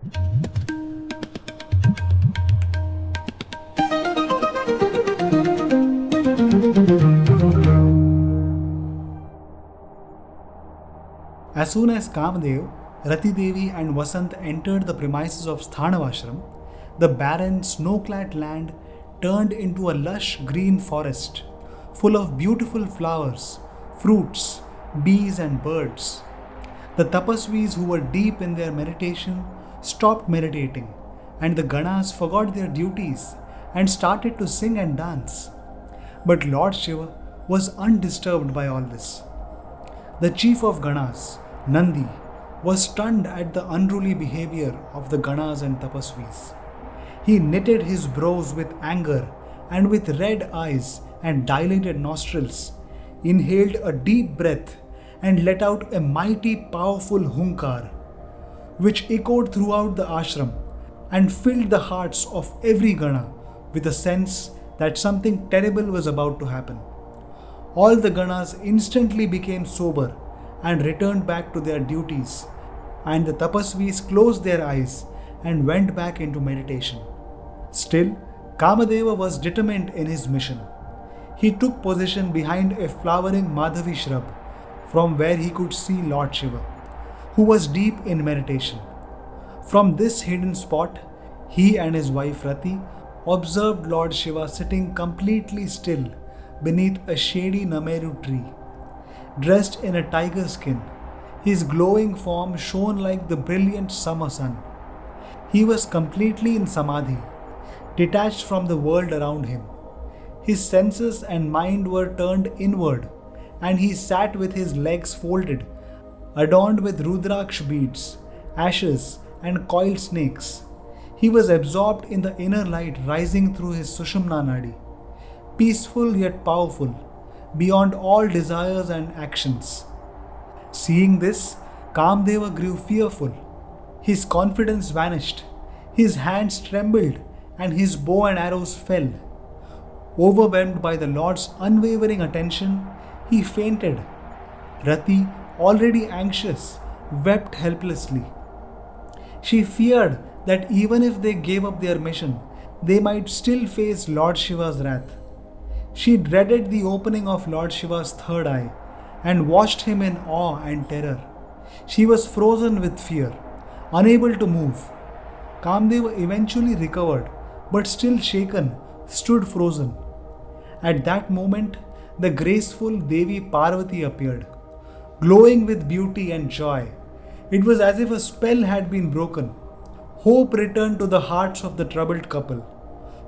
As soon as Kamadev, Rati Devi and Vasant entered the premises of Sthanavashram, the barren, snow-clad land turned into a lush green forest, full of beautiful flowers, fruits, bees and birds. The tapasvis who were deep in their meditation stopped meditating, and the Ganas forgot their duties and started to sing and dance. But Lord Shiva was undisturbed by all this. The chief of Ganas, Nandi, was stunned at the unruly behavior of the Ganas and Tapasvis. He knitted his brows with anger and with red eyes and dilated nostrils, inhaled a deep breath and let out a mighty powerful hunkar, which echoed throughout the ashram and filled the hearts of every Gana with a sense that something terrible was about to happen. All the Ganas instantly became sober and returned back to their duties, and the Tapasvis closed their eyes and went back into meditation. Still, Kamadeva was determined in his mission. He took position behind a flowering Madhavi shrub from where he could see Lord Shiva, who was deep in meditation. From this hidden spot, he and his wife Rati observed Lord Shiva sitting completely still beneath a shady Nameru tree. Dressed in a tiger skin, his glowing form shone like the brilliant summer sun. He was completely in samadhi, detached from the world around him. His senses and mind were turned inward, and he sat with his legs folded, adorned with rudraksh beads, ashes, and coiled snakes. He was absorbed in the inner light rising through his Sushumna Nadi, peaceful yet powerful, beyond all desires and actions. Seeing this, Kamdeva grew fearful. His confidence vanished, his hands trembled, and his bow and arrows fell. Overwhelmed by the Lord's unwavering attention, he fainted. Rati, already anxious, wept helplessly. She feared that even if they gave up their mission, they might still face Lord Shiva's wrath. She dreaded the opening of Lord Shiva's third eye and watched him in awe and terror. She was frozen with fear, unable to move. Kamdeva eventually recovered, but still shaken, stood frozen. At that moment, the graceful Devi Parvati appeared, glowing with beauty and joy. It was as if a spell had been broken. Hope returned to the hearts of the troubled couple.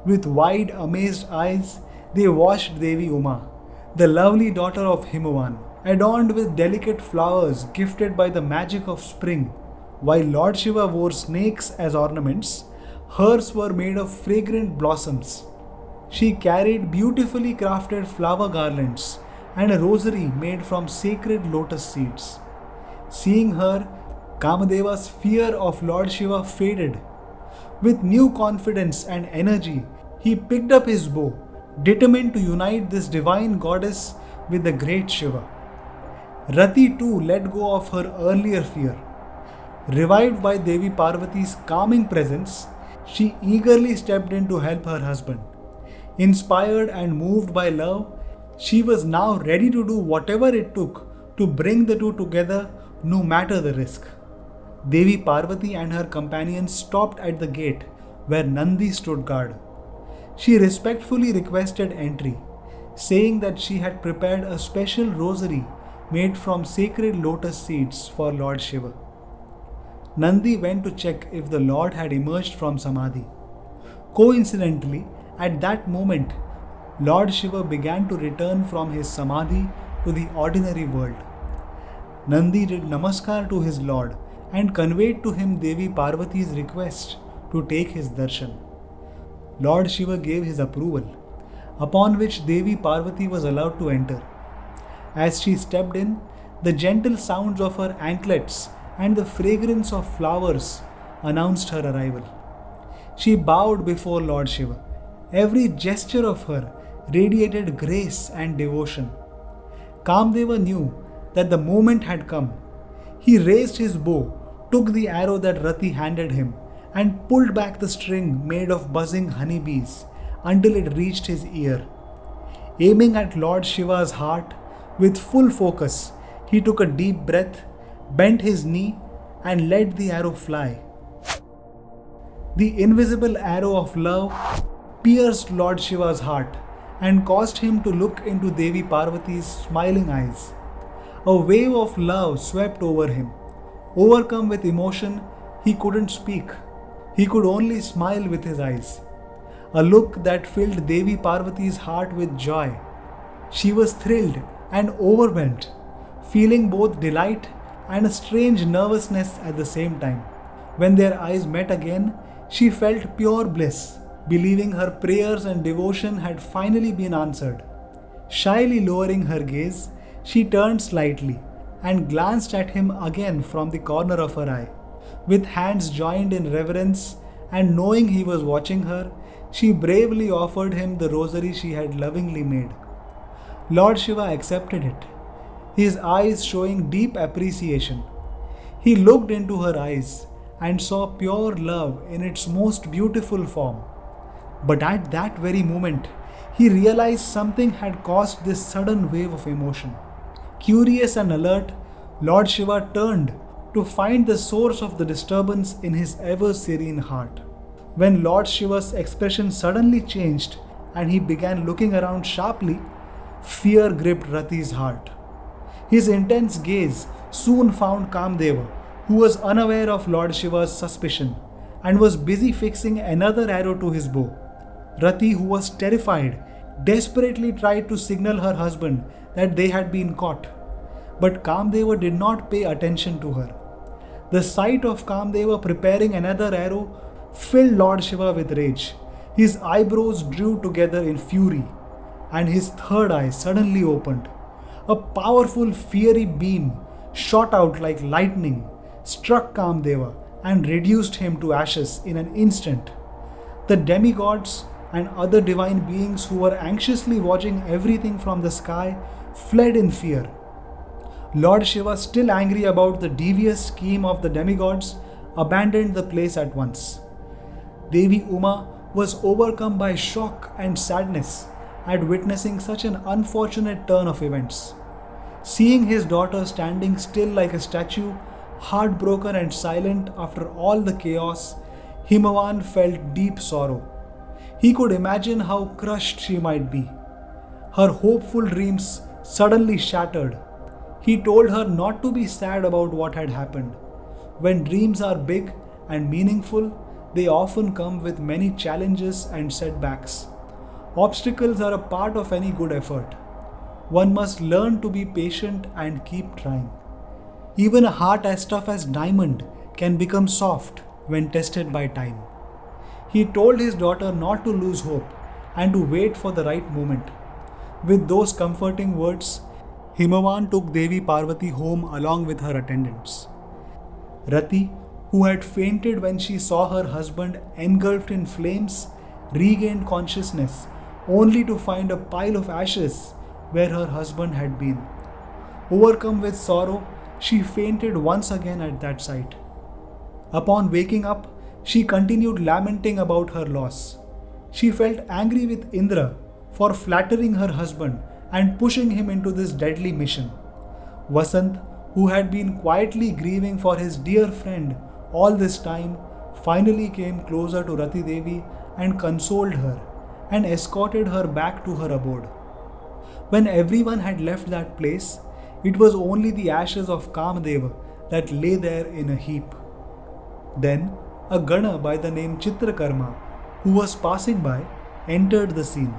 With wide, amazed eyes, they watched Devi Uma, the lovely daughter of Himavan, adorned with delicate flowers gifted by the magic of spring. While Lord Shiva wore snakes as ornaments, hers were made of fragrant blossoms. She carried beautifully crafted flower garlands and a rosary made from sacred lotus seeds. Seeing her, Kamadeva's fear of Lord Shiva faded. With new confidence and energy, he picked up his bow, determined to unite this divine goddess with the great Shiva. Rati too let go of her earlier fear. Revived by Devi Parvati's calming presence, she eagerly stepped in to help her husband. Inspired and moved by love, she was now ready to do whatever it took to bring the two together, no matter the risk. Devi Parvati and her companions stopped at the gate where Nandi stood guard. She respectfully requested entry, saying that she had prepared a special rosary made from sacred lotus seeds for Lord Shiva. Nandi went to check if the Lord had emerged from samadhi. Coincidentally, at that moment, Lord Shiva began to return from his samadhi to the ordinary world. Nandi did namaskar to his Lord and conveyed to him Devi Parvati's request to take his darshan. Lord Shiva gave his approval, upon which Devi Parvati was allowed to enter. As she stepped in, the gentle sounds of her anklets and the fragrance of flowers announced her arrival. She bowed before Lord Shiva. Every gesture of her radiated grace and devotion. Kamdeva knew that the moment had come. He raised his bow, took the arrow that Rati handed him, and pulled back the string made of buzzing honeybees until it reached his ear. Aiming at Lord Shiva's heart with full focus, he took a deep breath, bent his knee, and let the arrow fly. The invisible arrow of love pierced Lord Shiva's heart and caused him to look into Devi Parvati's smiling eyes. A wave of love swept over him. Overcome with emotion, he couldn't speak. He could only smile with his eyes. A look that filled Devi Parvati's heart with joy. She was thrilled and overwhelmed, feeling both delight and a strange nervousness at the same time. When their eyes met again, she felt pure bliss, believing her prayers and devotion had finally been answered. Shyly lowering her gaze, she turned slightly and glanced at him again from the corner of her eye. With hands joined in reverence and knowing he was watching her, she bravely offered him the rosary she had lovingly made. Lord Shiva accepted it, his eyes showing deep appreciation. He looked into her eyes and saw pure love in its most beautiful form. But at that very moment, he realized something had caused this sudden wave of emotion. Curious and alert, Lord Shiva turned to find the source of the disturbance in his ever serene heart. When Lord Shiva's expression suddenly changed and he began looking around sharply, fear gripped Rati's heart. His intense gaze soon found Kamadeva, who was unaware of Lord Shiva's suspicion and was busy fixing another arrow to his bow. Rati, who was terrified, desperately tried to signal her husband that they had been caught. But Kamadeva did not pay attention to her. The sight of Kamadeva preparing another arrow filled Lord Shiva with rage. His eyebrows drew together in fury, and his third eye suddenly opened. A powerful fiery beam shot out like lightning, struck Kamadeva, and reduced him to ashes in an instant. The demigods and other divine beings who were anxiously watching everything from the sky fled in fear. Lord Shiva, still angry about the devious scheme of the demigods, abandoned the place at once. Devi Uma was overcome by shock and sadness at witnessing such an unfortunate turn of events. Seeing his daughter standing still like a statue, heartbroken and silent after all the chaos, Himavan felt deep sorrow. He could imagine how crushed she might be. Her hopeful dreams suddenly shattered. He told her not to be sad about what had happened. When dreams are big and meaningful, they often come with many challenges and setbacks. Obstacles are a part of any good effort. One must learn to be patient and keep trying. Even a heart as tough as diamond can become soft when tested by time. He told his daughter not to lose hope and to wait for the right moment. With those comforting words, Himavan took Devi Parvati home along with her attendants. Rati, who had fainted when she saw her husband engulfed in flames, regained consciousness only to find a pile of ashes where her husband had been. Overcome with sorrow, she fainted once again at that sight. Upon waking up, she continued lamenting about her loss. She felt angry with Indra for flattering her husband and pushing him into this deadly mission. Vasant, who had been quietly grieving for his dear friend all this time, finally came closer to Rati Devi and consoled her and escorted her back to her abode. When everyone had left that place, it was only the ashes of Kamadeva that lay there in a heap. Then, a Gana by the name Chitrakarma, who was passing by, entered the scene.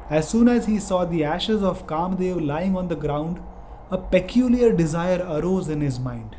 As soon as he saw the ashes of Kamadeva lying on the ground, a peculiar desire arose in his mind.